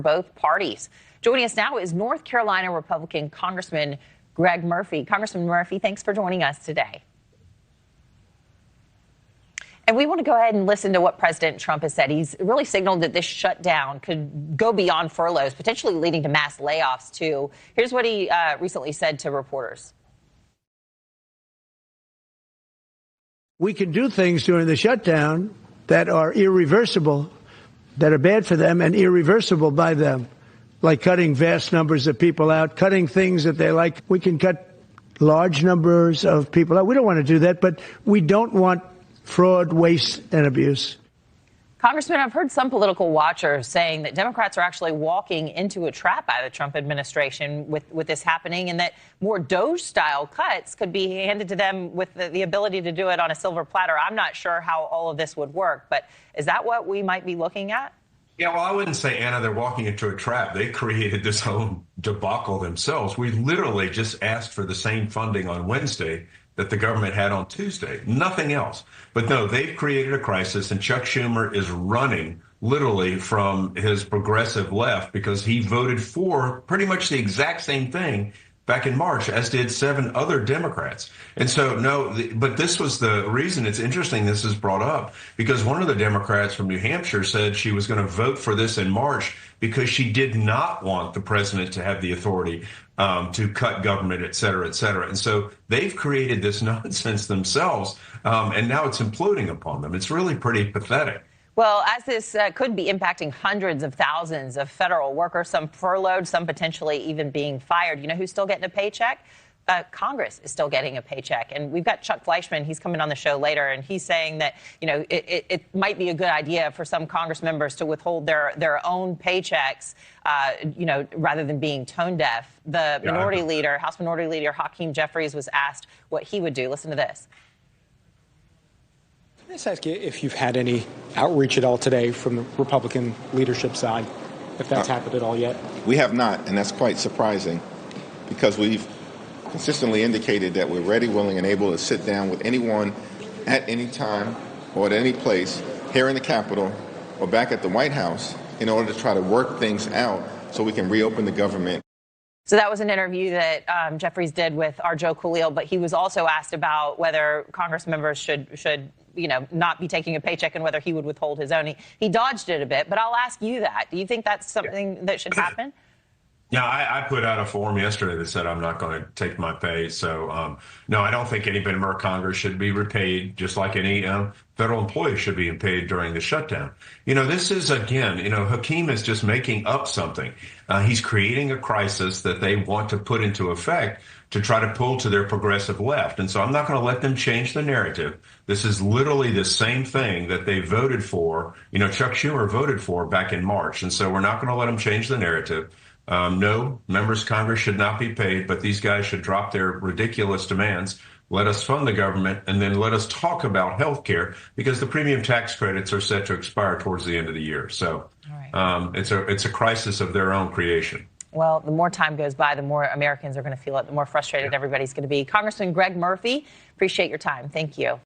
both parties. Joining us now is North Carolina Republican Congressman Greg Murphy. Congressman Murphy, thanks for joining us today. And we want to go ahead and listen to what President Trump has said. He's really signaled that this shutdown could go beyond furloughs, potentially leading to mass layoffs, too. Here's what he recently said to reporters. We can do things during the shutdown that are irreversible, that are bad for them and irreversible by them, like cutting vast numbers of people out, cutting things that they like. We can cut large numbers of people out. We don't want to do that, but we don't want fraud, waste, and abuse. Congressman, I've heard some political watchers saying that Democrats are actually walking into a trap by the Trump administration with this happening, and that more DOJ-style cuts could be handed to them with the ability to do it on a silver platter. I'm not sure how all of this would work, but is that what we might be looking at? Yeah, well, I wouldn't say, Anna, they're walking into a trap. They created this whole debacle themselves. We literally just asked for the same funding on Wednesday that the government had on Tuesday, nothing else. But no, they've created a crisis, and Chuck Schumer is running literally from his progressive left because he voted for pretty much the exact same thing back in March, as did 7 other Democrats. And so, no, but this was the reason. It's interesting this is brought up because one of the Democrats from New Hampshire said she was going to vote for this in March because she did not want the president to have the authority to cut government, et cetera, et cetera. And so they've created this nonsense themselves, and now it's imploding upon them. It's really pretty pathetic. Well, as this could be impacting hundreds of thousands of federal workers, some furloughed, some potentially even being fired. You know who's still getting a paycheck? Congress is still getting a paycheck. And we've got Chuck Fleischman. He's coming on the show later, and he's saying that, you know, it might be a good idea for some Congress members to withhold their own paychecks, you know, rather than being tone deaf. The minority leader, House Minority Leader Hakeem Jeffries, was asked what he would do. Listen to this. Can I just ask you if you've had any outreach at all today from the Republican leadership side, if that's happened at all yet? We have not, and that's quite surprising because we've consistently indicated that we're ready, willing, and able to sit down with anyone at any time or at any place here in the Capitol or back at the White House in order to try to work things out so we can reopen the government. So that was an interview that Jeffries did with our Joe Khalil, but he was also asked about whether Congress members should you know, not be taking a paycheck and whether he would withhold his own. He dodged it a bit, but I'll ask you that. Do you think that's something that should happen? Yeah, I put out a form yesterday that said I'm not going to take my pay. So, no, I don't think any member of Congress should be repaid, just like any federal employee should be paid during the shutdown. You know, this is, again, you know, Hakeem is just making up something. He's creating a crisis that they want to put into effect to try to pull to their progressive left. And so I'm not going to let them change the narrative. This is literally the same thing that they voted for, you know, Chuck Schumer voted for back in March. And so we're not going to let them change the narrative. No, members of Congress should not be paid, but these guys should drop their ridiculous demands. Let us fund the government, and then let us talk about health care, because the premium tax credits are set to expire towards the end of the year. So it's a crisis of their own creation. Well, the more time goes by, the more Americans are going to feel it, the more frustrated everybody's going to be. Congressman Greg Murphy, appreciate your time. Thank you.